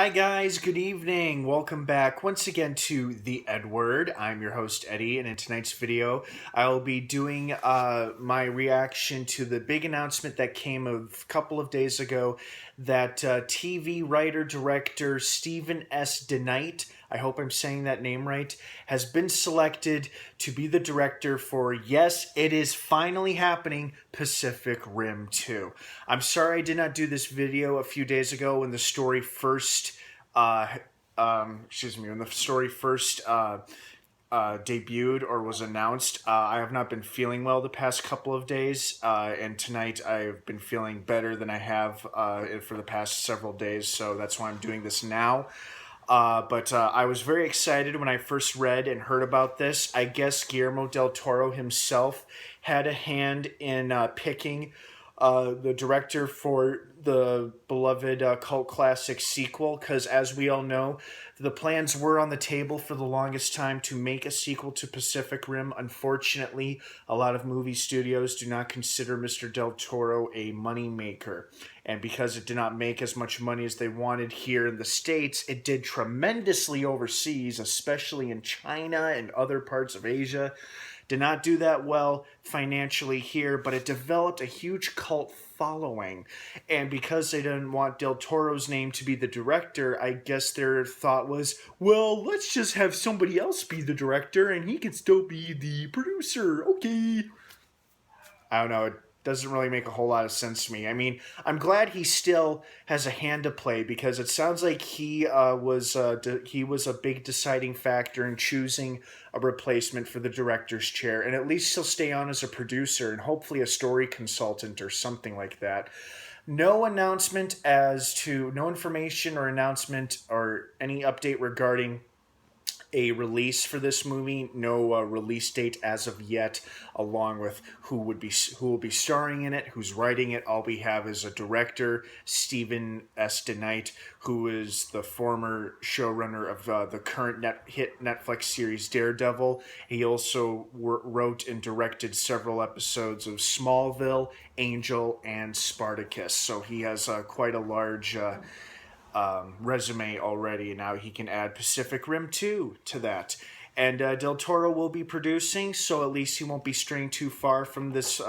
Hi guys, good evening. Welcome back once again to the EdWord. I'm your host Eddie, and in tonight's video, I'll be doing my reaction to the big announcement that came a couple of days ago that TV writer director Stephen S. DeKnight, I hope I'm saying that name right, has been selected to be the director for, yes, it is finally happening, Pacific Rim 2. I'm sorry I did not do this video a few days ago when the story first uh, when the story first debuted or was announced. I have not been feeling well the past couple of days, and tonight I've been feeling better than I have for the past several days, so that's why I'm doing this now. But I was very excited when I first read and heard about this. I guess Guillermo del Toro himself had a hand in picking the director for the beloved cult classic sequel, because as we all know, the plans were on the table for the longest time to make a sequel to Pacific Rim. Unfortunately, a lot of movie studios do not consider Mr. Del Toro a moneymaker. And because it did not make as much money as they wanted here in the States, it did tremendously overseas, especially in China and other parts of Asia. Did not do that well financially here, but it developed a huge cult following. And because they didn't want Del Toro's name to be the director, I guess their thought was, well, let's just have somebody else be the director and he can still be the producer. Okay. I don't know. It doesn't really make a whole lot of sense to me. I mean, I'm glad he still has a hand to play because it sounds like he was a big deciding factor in choosing a replacement for the director's chair, and at least he'll stay on as a producer and hopefully a story consultant or something like that. No information or announcement or any update regarding a release for this movie. No release date as of yet, along with who will be starring in it, who's writing it. All we have is a director, Stephen S. DeKnight, who is the former showrunner of the current hit Netflix series Daredevil. He also wrote and directed several episodes of Smallville, Angel, and Spartacus. So he has quite a large resume already, and now he can add Pacific Rim 2 to that. And Del Toro will be producing, so at least he won't be straying too far from this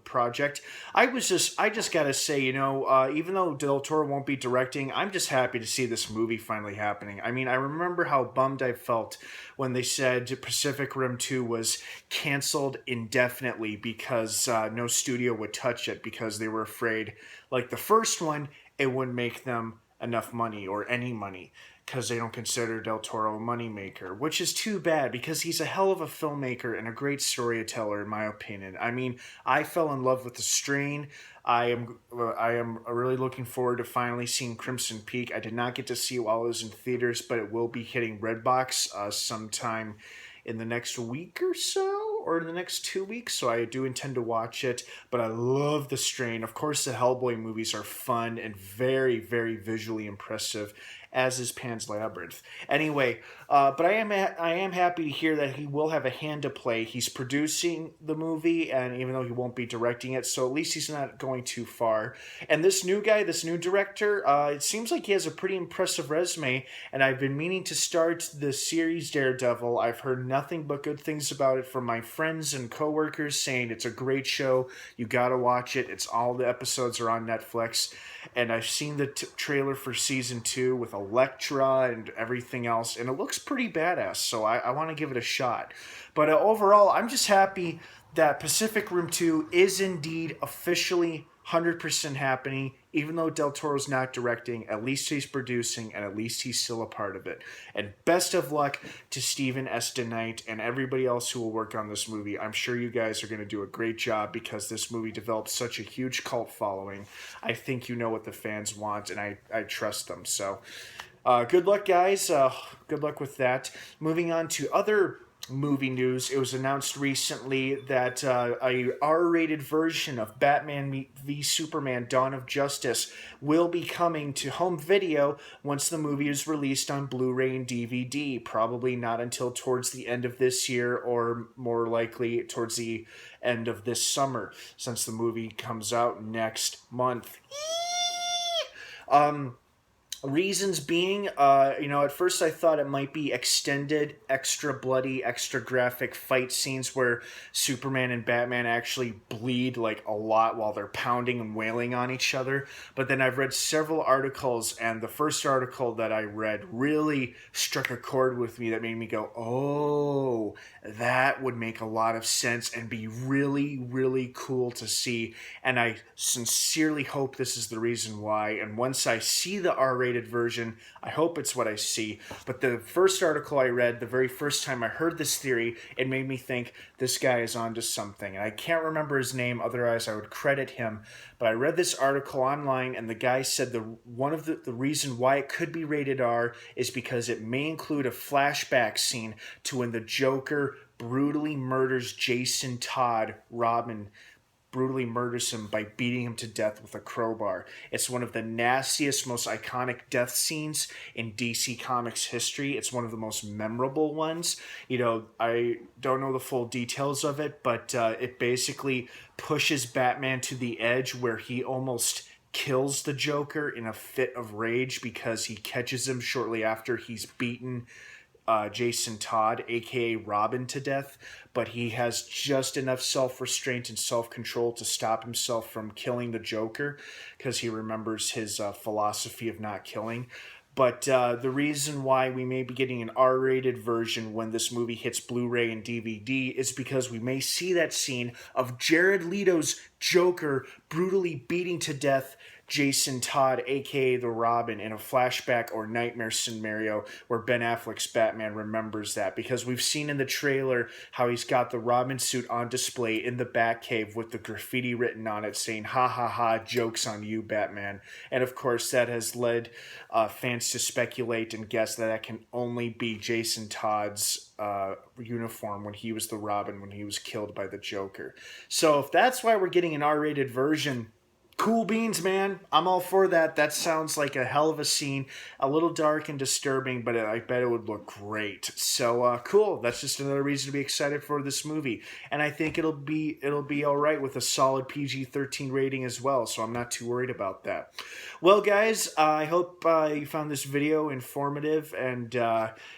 project. I just gotta say, even though Del Toro won't be directing, I'm just happy to see this movie finally happening. I mean, I remember how bummed I felt when they said Pacific Rim 2 was canceled indefinitely because no studio would touch it because they were afraid, like the first one, it wouldn't make them enough money or any money because they don't consider Del Toro a moneymaker, which is too bad because he's a hell of a filmmaker and a great storyteller in my opinion. I mean, I fell in love with The Strain. I am really looking forward to finally seeing Crimson Peak. I did not get to see it while it was in theaters, but it will be hitting Redbox sometime in the next week or so, or in the next 2 weeks, so I do intend to watch it. But I love The Strain. Of course, the Hellboy movies are fun and very, very visually impressive, as is Pan's Labyrinth. Anyway, but I am happy to hear that he will have a hand to play. He's producing the movie, and even though he won't be directing it, so at least he's not going too far. And this new guy, this new director, it seems like he has a pretty impressive resume, and I've been meaning to start the series Daredevil. I've heard nothing but good things about it from my friends and coworkers, saying it's a great show. You gotta watch it. It's all the episodes are on Netflix, and I've seen the trailer for season 2 with Elektra and everything else, and it looks pretty badass. So I want to give it a shot. But overall, I'm just happy that Pacific Rim 2 is indeed officially 100% happening. Even though Del Toro's not directing, at least he's producing, and at least he's still a part of it. And best of luck to Stephen S. DeKnight and everybody else who will work on this movie. I'm sure you guys are going to do a great job because this movie developed such a huge cult following. I think you know what the fans want, and I trust them. So good luck, guys. Good luck with that. Moving on to other movie news, it was announced recently that a R-rated version of Batman v Superman: Dawn of Justice will be coming to home video once the movie is released on Blu-ray and DVD. Probably not until towards the end of this year, or more likely towards the end of this summer, since the movie comes out next month. Um, Reasons being, at first I thought it might be extended, extra bloody, extra graphic fight scenes where Superman and Batman actually bleed like a lot while they're pounding and wailing on each other. But then I've read several articles, and the first article that I read really struck a chord with me that made me go, oh, that would make a lot of sense and be really, really cool to see. And I sincerely hope this is the reason why. And once I see the R-rated version, I hope it's what I see. But the first article I read, the very first time I heard this theory, it made me think this guy is onto something. And I can't remember his name, otherwise I would credit him. But I read this article online, and the guy said one of the reason why it could be rated R is because it may include a flashback scene to when the Joker brutally murders Jason Todd, Robin, brutally murders him by beating him to death with a crowbar. It's one of the nastiest, most iconic death scenes in DC Comics history. It's one of the most memorable ones. I don't know the full details of it, but it basically pushes Batman to the edge where he almost kills the Joker in a fit of rage because he catches him shortly after he's beaten Jason Todd, aka Robin, to death, but he has just enough self-restraint and self-control to stop himself from killing the Joker because he remembers his philosophy of not killing. But the reason why we may be getting an R-rated version when this movie hits Blu-ray and DVD is because we may see that scene of Jared Leto's Joker brutally beating to death Jason Todd, aka the Robin, in a flashback or nightmare scenario where Ben Affleck's Batman remembers that. Because we've seen in the trailer how he's got the Robin suit on display in the Batcave with the graffiti written on it saying, "Ha ha ha, joke's on you, Batman." And of course, that has led fans to speculate and guess that that can only be Jason Todd's uniform when he was the Robin, when he was killed by the Joker. So if that's why we're getting an R-rated version, cool beans, man. I'm all for that. That sounds like a hell of a scene. A little dark and disturbing, but I bet it would look great. So cool. That's just another reason to be excited for this movie. And I think it'll be all right with a solid PG-13 rating as well. So I'm not too worried about that. Well, guys, I hope you found this video informative and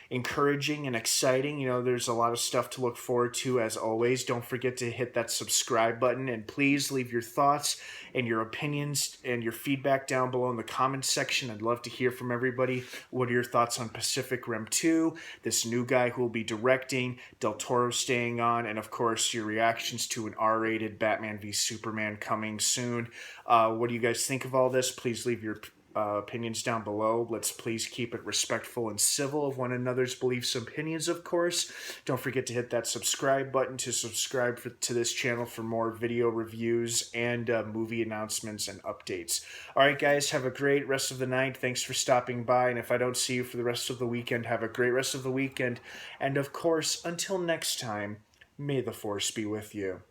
encouraging and exciting. There's a lot of stuff to look forward to as always. Don't forget to hit that subscribe button, and please leave your thoughts and your opinions and your feedback down below in the comments section. I'd love to hear from everybody. What are your thoughts on Pacific Rim 2, this new guy who will be directing, Del Toro staying on, and of course your reactions to an R-rated Batman v Superman coming soon. What do you guys think of all this? Please leave your opinions down below. Let's please keep it respectful and civil of one another's beliefs and opinions, of course. Don't forget to hit that subscribe button to subscribe to this channel for more video reviews and movie announcements and updates. All right, guys, have a great rest of the night. Thanks for stopping by, and if I don't see you for the rest of the weekend, have a great rest of the weekend. And of course, until next time, may the Force be with you.